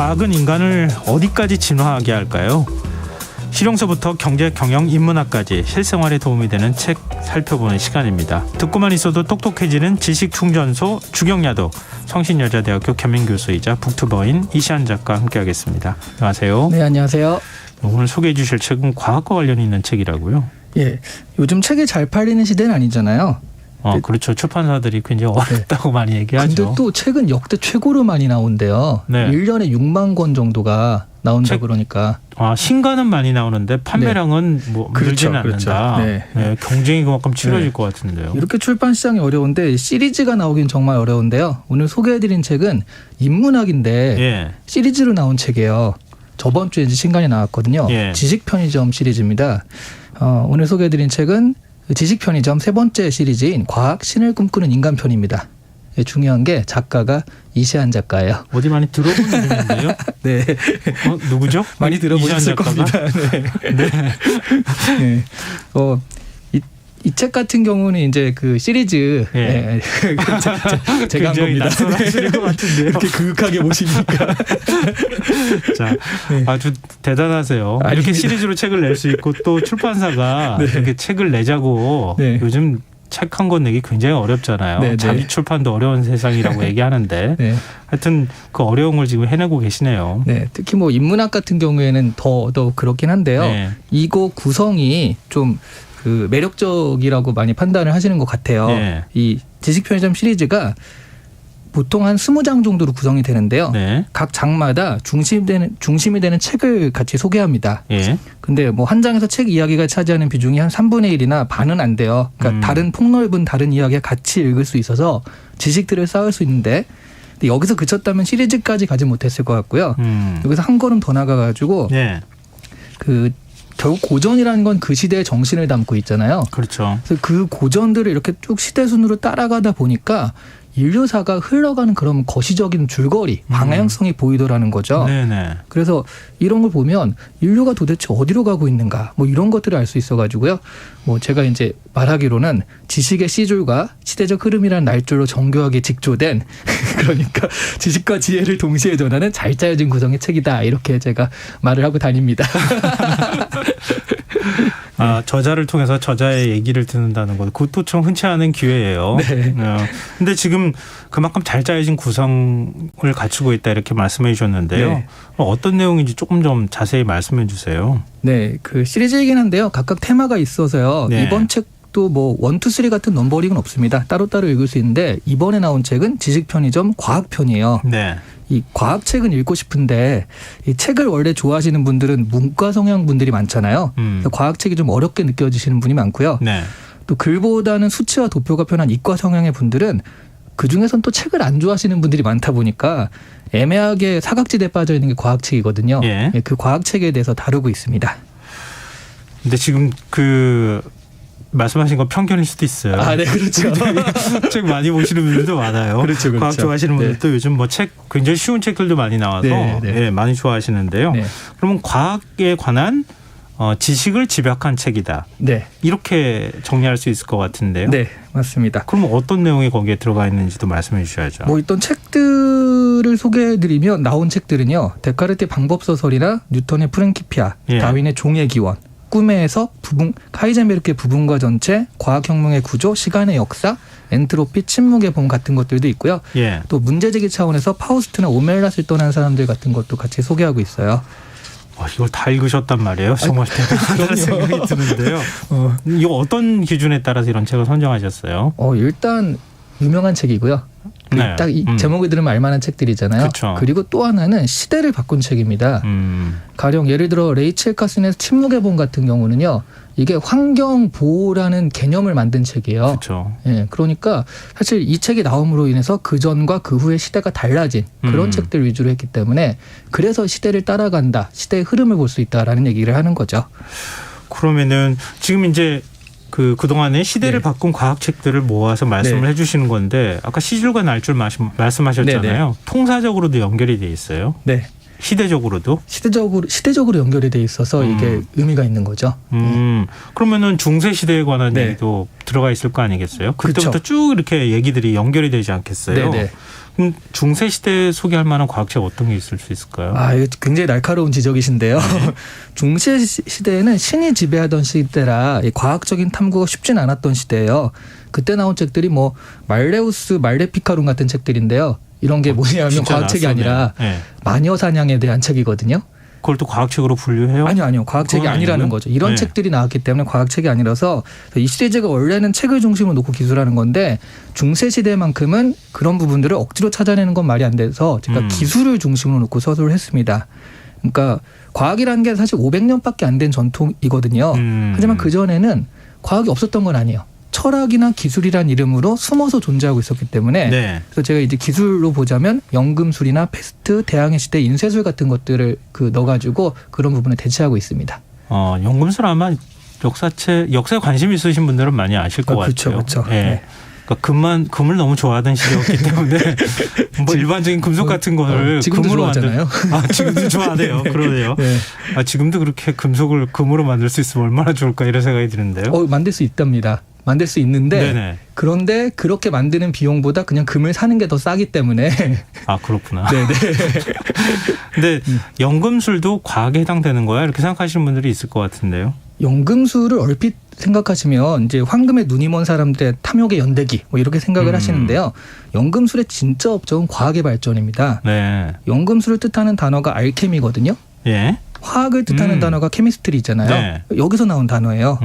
과학은 인간을 어디까지 진화하게 할까요? 실용서부터 경제, 경영, 인문학까지 실생활에 도움이 되는 책 살펴보는 시간입니다. 듣고만 있어도 똑똑해지는 지식충전소 주경야도 성신여자대학교 겸임교수이자 북튜버인 이시안 작가와 함께하겠습니다. 안녕하세요. 네, 안녕하세요. 오늘 소개해 주실 책은 과학과 관련이 있는 책이라고요? 예, 요즘 책이 잘 팔리는 시대는 아니잖아요. 그렇죠. 출판사들이 굉장히 어렵다고 많이 얘기하죠. 근데 또 책은 역대 최고로 많이 나온대요. 네. 1년에 6만 권 정도가 나온다 그러니까. 신간은 많이 나오는데 판매량은 뭐 늘지는 않는다. 네. 네, 경쟁이 그만큼 치러질 것 같은데요. 이렇게 출판 시장이 어려운데 시리즈가 나오긴 정말 어려운데요. 오늘 소개해드린 책은 인문학인데 예. 시리즈로 나온 책이에요. 저번 주에 이제 신간이 나왔거든요. 예. 지식 편의점 시리즈입니다. 오늘 소개해드린 책은 지식 편의점 세 번째 시리즈인 과학 신을 꿈꾸는 인간 편입니다. 중요한 게 작가가 이시안 작가예요. 어디 많이 들어본 이름인데요? 네. 누구죠? 많이 들어보셨을 겁니다. 네. 네. 이 책 같은 경우는 이제 그 시리즈 예. 제가 한 겁니다. 낯설하실 것 같은데요. 이렇게 그윽하게 보시니까. 자, 네. 아주 대단하세요. 아닙니다. 이렇게 시리즈로 책을 낼 수 있고 또 출판사가 네. 이렇게 책을 내자고 네. 요즘 책 한 권 내기 굉장히 어렵잖아요. 네, 네. 자기 출판도 어려운 세상이라고 얘기하는데 네. 하여튼 그 어려움을 지금 해내고 계시네요. 네, 특히 뭐 인문학 같은 경우에는 더 그렇긴 한데요. 네. 이거 구성이 좀 그 매력적이라고 많이 판단을 하시는 것 같아요. 네. 이 지식 편의점 시리즈가 보통 한 20장 정도로 구성이 되는데요. 네. 각 장마다 중심이 되는 책을 같이 소개합니다. 예. 근데 뭐 한 장에서 책 이야기가 차지하는 비중이 한 3분의 1이나 반은 안 돼요. 그러니까 다른 폭넓은 다른 이야기가 같이 읽을 수 있어서 지식들을 쌓을 수 있는데 근데 여기서 그쳤다면 시리즈까지 가지 못했을 것 같고요. 여기서 한 걸음 더 나가가지고 예. 결국 고전이라는 건 그 시대의 정신을 담고 있잖아요. 그렇죠. 그래서 그 고전들을 이렇게 쭉 시대 순으로 따라가다 보니까 인류사가 흘러가는 그런 거시적인 줄거리, 방향성이 보이더라는 거죠. 네네. 그래서 이런 걸 보면 인류가 도대체 어디로 가고 있는가 뭐 이런 것들을 알 수 있어가지고요. 뭐 제가 이제 말하기로는 지식의 시줄과 시대적 흐름이라는 날줄로 정교하게 직조된 그러니까 지식과 지혜를 동시에 전하는 잘 짜여진 구성의 책이다 이렇게 제가 말을 하고 다닙니다. 저자를 통해서 저자의 얘기를 듣는다는 것, 그것도 좀 흔치 않은 기회예요. 네. 근데 지금 그만큼 잘 짜여진 구성을 갖추고 있다 이렇게 말씀해 주셨는데요. 네. 어떤 내용인지 조금 좀 자세히 말씀해 주세요. 네, 그 시리즈이긴 한데요. 각각 테마가 있어서요. 네. 이번 책도 뭐 1, 2, 3 같은 넘버링은 없습니다. 따로따로 읽을 수 있는데 이번에 나온 책은 지식 편의점 과학편이에요. 네. 이 과학책은 읽고 싶은데 이 책을 원래 좋아하시는 분들은 문과 성향 분들이 많잖아요. 그래서 과학책이 좀 어렵게 느껴지시는 분이 많고요. 네. 또 글보다는 수치와 도표가 편한 이과 성향의 분들은 그중에선 또 책을 안 좋아하시는 분들이 많다 보니까 애매하게 사각지대에 빠져 있는 게 과학책이거든요. 예. 그 과학책에 대해서 다루고 있습니다. 근데 지금 말씀하신 건 편견일 수도 있어요. 네, 그렇죠. 책 많이 보시는 분들도 많아요. 그렇죠. 과학 좋아하시는 분들도 네. 요즘 뭐 책 굉장히 쉬운 책들도 많이 나와서 네. 예, 많이 좋아하시는데요. 네. 그러면 과학에 관한 지식을 집약한 책이다. 네. 이렇게 정리할 수 있을 것 같은데요. 네, 맞습니다. 그럼 어떤 내용이 거기에 들어가 있는지도 말씀해 주셔야죠. 뭐 있던 책들을 소개해드리면 나온 책들은요. 데카르트의 방법소설이나 뉴턴의 프랭키피아, 예. 다윈의 종의 기원, 꿈의 해석, 하이젠베르크의 부분과 전체, 과학혁명의 구조, 시간의 역사, 엔트로피, 침묵의 봄 같은 것들도 있고요. 예. 또 문제제기 차원에서 파우스트나 오멜랏을 떠난 사람들 같은 것도 같이 소개하고 있어요. 이걸 다 읽으셨단 말이에요. 정말 대단하다는 생각이 드는데요. 이거 어떤 기준에 따라서 이런 책을 선정하셨어요? 일단 유명한 책이고요. 네. 딱 이 제목을 들으면 알만한 책들이잖아요. 그쵸. 그리고 또 하나는 시대를 바꾼 책입니다. 가령 예를 들어 레이첼 카슨의 침묵의 봄 같은 경우는요. 이게 환경 보호라는 개념을 만든 책이에요. 그렇죠. 예, 그러니까 사실 이 책이 나옴으로 인해서 그 전과 그 후의 시대가 달라진 그런 책들 위주로 했기 때문에 그래서 시대를 따라간다, 시대의 흐름을 볼 수 있다라는 얘기를 하는 거죠. 그러면은 지금 이제 그동안에 시대를 바꾼 과학책들을 모아서 말씀을 해주시는 건데 아까 시줄과 날줄 말씀하셨잖아요. 네, 네. 통사적으로도 연결이 돼 있어요. 네. 시대적으로도? 시대적으로 연결이 돼 있어서 이게 의미가 있는 거죠. 그러면은 중세 시대에 관한 네. 얘기도 들어가 있을 거 아니겠어요? 그때부터 그렇죠. 쭉 이렇게 얘기들이 연결이 되지 않겠어요? 네네. 그럼 중세 시대 소개할 만한 과학책 어떤 게 있을 수 있을까요? 이거 굉장히 날카로운 지적이신데요. 중세 시대에는 신이 지배하던 시대라 이 과학적인 탐구가 쉽진 않았던 시대예요. 그때 나온 책들이 뭐 말레우스, 말레피카론 같은 책들인데요. 이런 게 뭐냐면 진짜 과학책이 낯서네요. 아니라 네. 마녀 사냥에 대한 책이거든요. 그걸 또 과학책으로 분류해요? 아니요. 과학책이 그건 아니라는 아니고요? 거죠. 이런 네. 책들이 나왔기 때문에 과학책이 아니라서 이 시리즈가 원래는 책을 중심으로 놓고 기술하는 건데 중세 시대만큼은 그런 부분들을 억지로 찾아내는 건 말이 안 돼서 제가 기술을 중심으로 놓고 서술을 했습니다. 그러니까 과학이라는 게 사실 500년밖에 안 된 전통이거든요. 하지만 그전에는 과학이 없었던 건 아니에요. 철학이나 기술이란 이름으로 숨어서 존재하고 있었기 때문에 네. 그래서 제가 이제 기술로 보자면 연금술이나 패스트, 대항해 시대 인쇄술 같은 것들을 넣어가지고 그런 부분을 대체하고 있습니다. 연금술 아마 역사에 관심 있으신 분들은 많이 아실 것 그렇죠, 같아요. 그렇죠. 예. 네. 그러니까 금을 너무 좋아하던 시대였기 때문에 뭐 일반적인 금속 같은 거를 지금도 금으로 좋아하잖아요. 지금도 좋아하네요. 그러네요. 네. 지금도 그렇게 금속을 금으로 만들 수 있으면 얼마나 좋을까 이런 생각이 드는데요. 만들 수 있답니다. 만들 수 있는데 네네. 그런데 그렇게 만드는 비용보다 그냥 금을 사는 게 더 싸기 때문에 그렇구나. 네네. 근데 연금술도 과학에 해당되는 거야? 이렇게 생각하시는 분들이 있을 것 같은데요. 연금술을 얼핏 생각하시면 이제 황금에 눈이 먼 사람들의 탐욕의 연대기 뭐 이렇게 생각을 하시는데요. 연금술의 진짜 업적은 과학의 발전입니다. 네. 연금술을 뜻하는 단어가 알케미거든요. 예. 화학을 뜻하는 단어가 케미스트리 있잖아요. 네. 여기서 나온 단어예요.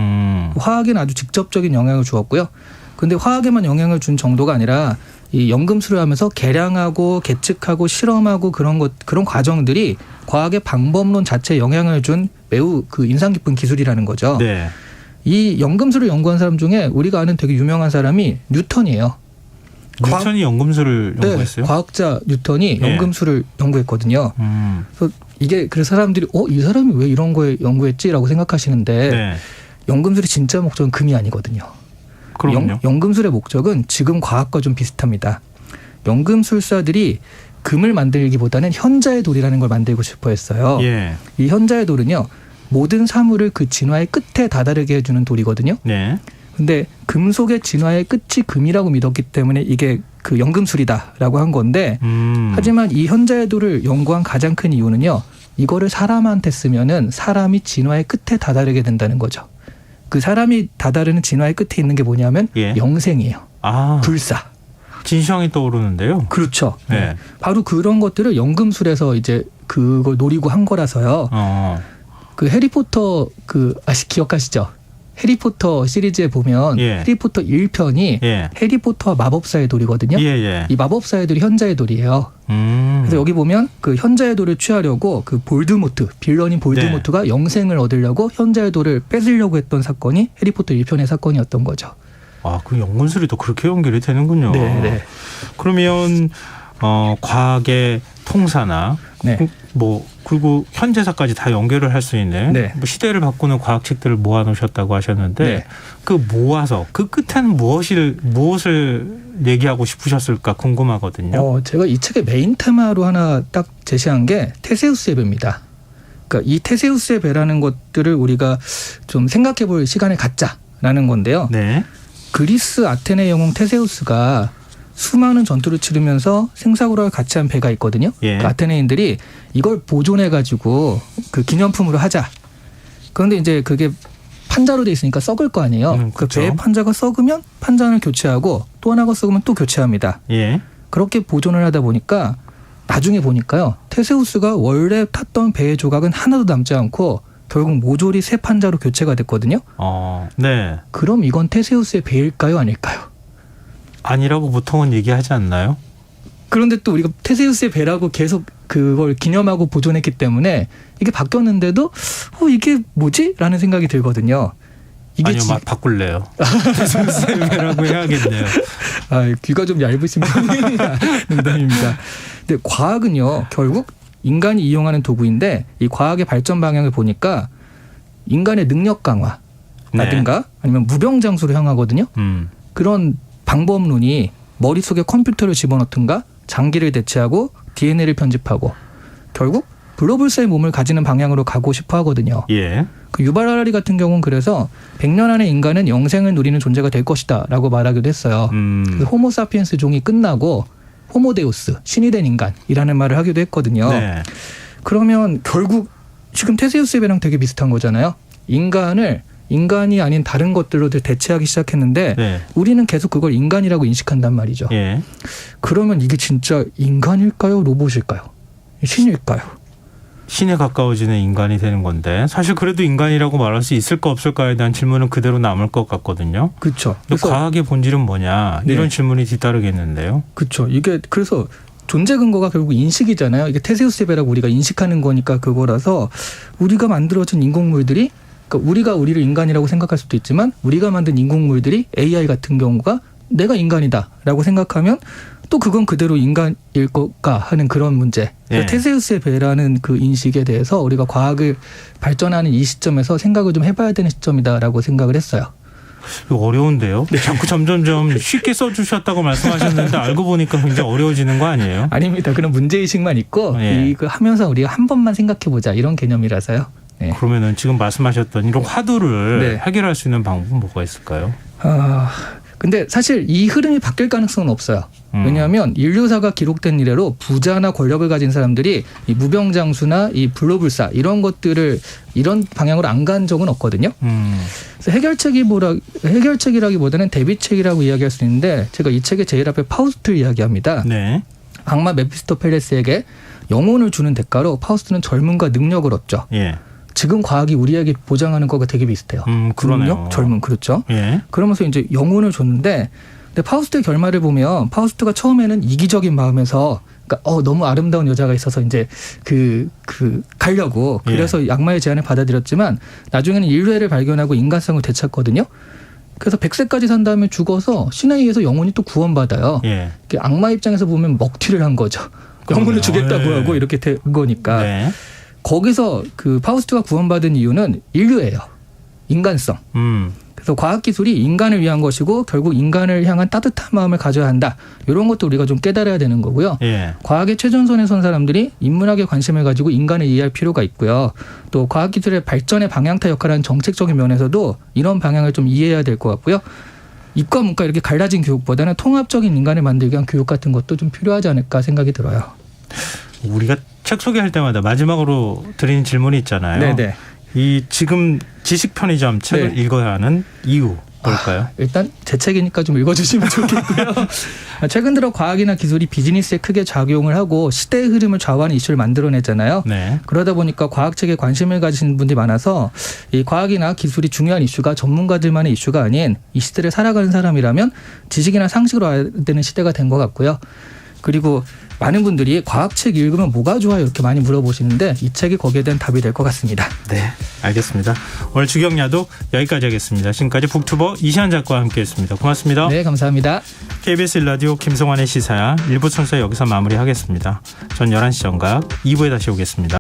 화학에는 아주 직접적인 영향을 주었고요. 근데 화학에만 영향을 준 정도가 아니라 이 연금술을 하면서 계량하고 계측하고 실험하고 그런 과정들이 과학의 방법론 자체에 영향을 준 매우 인상 깊은 기술이라는 거죠. 네. 이 연금술을 연구한 사람 중에 우리가 아는 되게 유명한 사람이 뉴턴이에요. 뉴턴이 연금술을 연구했어요? 네, 과학자 뉴턴이 연금술을 연구했거든요. 그래서 사람들이 이 사람이 왜 이런 거에 연구했지라고 생각하시는데 네. 연금술의 진짜 목적은 금이 아니거든요. 그럼요. 연금술의 목적은 지금 과학과 좀 비슷합니다. 연금술사들이 금을 만들기보다는 현자의 돌이라는 걸 만들고 싶어 했어요. 예. 이 현자의 돌은요. 모든 사물을 그 진화의 끝에 다다르게 해주는 돌이거든요. 네. 근데 금속의 진화의 끝이 금이라고 믿었기 때문에 이게 연금술이다라고 한 건데 하지만 이 현자의 돌을 연구한 가장 큰 이유는요. 이거를 사람한테 쓰면은 사람이 진화의 끝에 다다르게 된다는 거죠. 그 사람이 다다르는 진화의 끝에 있는 게 뭐냐면 영생이에요. 불사. 진시황이 떠오르는데요. 그렇죠. 네. 바로 그런 것들을 연금술에서 이제 그걸 노리고 한 거라서요. 그 해리포터 기억하시죠? 해리포터 시리즈에 보면 해리포터 1편이 해리포터와 마법사의 돌이거든요. 이 마법사의 돌이 현자의 돌이에요. 그래서 여기 보면 그 현자의 돌을 취하려고 그 빌런인 볼드모트가 영생을 얻으려고 현자의 돌을 뺏으려고 했던 사건이 해리포터 1편의 사건이었던 거죠. 그 연금술이 또 그렇게 연결이 되는군요. 네. 그러면 과학의 통사나 그리고 현재사까지 다 연결을 할 수 있는 뭐 시대를 바꾸는 과학책들을 모아놓으셨다고 하셨는데 그 모아서 그 끝에는 무엇을 얘기하고 싶으셨을까 궁금하거든요. 제가 이 책의 메인 테마로 하나 딱 제시한 게 테세우스의 배입니다. 그러니까 이 테세우스의 배라는 것들을 우리가 좀 생각해 볼 시간을 갖자라는 건데요. 네. 그리스 아테네 영웅 테세우스가 수많은 전투를 치르면서 생사고락을 같이 한 배가 있거든요. 그 아테네인들이 이걸 보존해가지고 그 기념품으로 하자. 그런데 이제 그게 판자로 돼 있으니까 썩을 거 아니에요. 그 배의 판자가 썩으면 판자를 교체하고 또 하나가 썩으면 또 교체합니다. 그렇게 보존을 하다 보니까 나중에 보니까요. 테세우스가 원래 탔던 배의 조각은 하나도 남지 않고 결국 모조리 새 판자로 교체가 됐거든요. 네. 그럼 이건 테세우스의 배일까요? 아닐까요? 아니라고 보통은 얘기하지 않나요? 그런데 또 우리가 테세우스의 배라고 계속 그걸 기념하고 보존했기 때문에 이게 바뀌었는데도 이게 뭐지? 라는 생각이 들거든요. 아니요, 바꿀래요. 테세우스의 배라고 해야겠네요. 귀가 좀 얇으신 분입니다. 농담입니다. 근데 과학은요, 결국 인간이 이용하는 도구인데 이 과학의 발전 방향을 보니까 인간의 능력 강화라든가 아니면 무병장수로 향하거든요. 그런 방법론이 머릿속에 컴퓨터를 집어넣든가 장기를 대체하고 DNA를 편집하고 결국 블로불사의 몸을 가지는 방향으로 가고 싶어 하거든요. 예. 그 유발 하라리 같은 경우는 그래서 100년 안에 인간은 영생을 누리는 존재가 될 것이다라고 말하기도 했어요. 그 호모사피엔스 종이 끝나고 호모데우스, 신이 된 인간이라는 말을 하기도 했거든요. 네. 그러면 결국 지금 테세우스의 배랑 되게 비슷한 거잖아요. 인간이 아닌 다른 것들로 대체하기 시작했는데 네. 우리는 계속 그걸 인간이라고 인식한단 말이죠. 예. 그러면 이게 진짜 인간일까요? 로봇일까요? 신일까요? 신에 가까워지는 인간이 되는 건데 사실 그래도 인간이라고 말할 수 있을까 없을까에 대한 질문은 그대로 남을 것 같거든요. 그렇죠. 과학의 본질은 뭐냐 네. 이런 질문이 뒤따르겠는데요. 그렇죠. 이게 그래서 존재 근거가 결국 인식이잖아요. 이게 테세우스의 배라고 우리가 인식하는 거니까 그거라서 우리가 만들어진 인공물들이 그러니까 우리가 우리를 인간이라고 생각할 수도 있지만 우리가 만든 인공물들이 AI 같은 경우가 내가 인간이다라고 생각하면 또 그건 그대로 인간일 것가 하는 그런 문제. 네. 테세우스의 배라는 그 인식에 대해서 우리가 과학을 발전하는 이 시점에서 생각을 좀 해봐야 되는 시점이다라고 생각을 했어요. 이거 어려운데요. 자꾸 점점점 쉽게 써주셨다고 말씀하셨는데 알고 보니까 굉장히 어려워지는 거 아니에요? 아닙니다. 그런 문제의식만 있고 네. 이거 하면서 우리가 한 번만 생각해보자 이런 개념이라서요. 네. 그러면은 지금 말씀하셨던 이런 화두를 네. 해결할 수 있는 방법은 뭐가 있을까요? 근데 사실 이 흐름이 바뀔 가능성은 없어요. 왜냐하면 인류사가 기록된 이래로 부자나 권력을 가진 사람들이 이 무병장수나 이 불로불사 이런 것들을 이런 방향으로 안 간 적은 없거든요. 그래서 해결책이라기보다는 대비책이라고 이야기할 수 있는데 제가 이 책의 제일 앞에 파우스트를 이야기합니다. 네. 악마 메피스토펠레스에게 영혼을 주는 대가로 파우스트는 젊음과 능력을 얻죠. 예. 지금 과학이 우리에게 보장하는 거가 되게 비슷해요. 그러네요. 능력, 젊음, 그렇죠. 예. 그러면서 이제 영혼을 줬는데, 근데 파우스트의 결말을 보면 파우스트가 처음에는 이기적인 마음에서, 그러니까 너무 아름다운 여자가 있어서 이제 가려고 그래서 악마의 제안을 받아들였지만 나중에는 인류애를 발견하고 인간성을 되찾거든요. 그래서 100세까지 산 다음에 죽어서 신에 의해서 영혼이 또 구원받아요. 예. 악마 입장에서 보면 먹튀를 한 거죠. 영혼을 주겠다고 하고 이렇게 된 거니까. 네. 거기서 그 파우스트가 구원받은 이유는 인류예요. 인간성. 그래서 과학기술이 인간을 위한 것이고 결국 인간을 향한 따뜻한 마음을 가져야 한다. 이런 것도 우리가 좀 깨달아야 되는 거고요. 예. 과학의 최전선에 선 사람들이 인문학에 관심을 가지고 인간을 이해할 필요가 있고요. 또 과학기술의 발전의 방향타 역할을 하는 정책적인 면에서도 이런 방향을 좀 이해해야 될 것 같고요. 이과 문과 이렇게 갈라진 교육보다는 통합적인 인간을 만들기 위한 교육 같은 것도 좀 필요하지 않을까 생각이 들어요. 우리가 책 소개할 때마다 마지막으로 드리는 질문이 있잖아요. 네네. 이 지금 지식 편의점 책을 네. 읽어야 하는 이유 뭘까요? 일단 제 책이니까 좀 읽어주시면 좋겠고요. 최근 들어 과학이나 기술이 비즈니스에 크게 작용을 하고 시대의 흐름을 좌우하는 이슈를 만들어내잖아요. 네. 그러다 보니까 과학책에 관심을 가지는 분들이 많아서 이 과학이나 기술이 중요한 이슈가 전문가들만의 이슈가 아닌 이 시대를 살아가는 사람이라면 지식이나 상식으로 알아야 되는 시대가 된 것 같고요. 그리고 많은 분들이 과학책 읽으면 뭐가 좋아요 이렇게 많이 물어보시는데 이 책이 거기에 대한 답이 될 것 같습니다. 네, 알겠습니다. 오늘 주경야독 여기까지 하겠습니다. 지금까지 북튜버 이시안 작가와 함께했습니다. 고맙습니다. 네, 감사합니다. KBS 1라디오 김성환의 시사야 1부 순서 여기서 마무리하겠습니다. 전 11시 정각 2부에 다시 오겠습니다.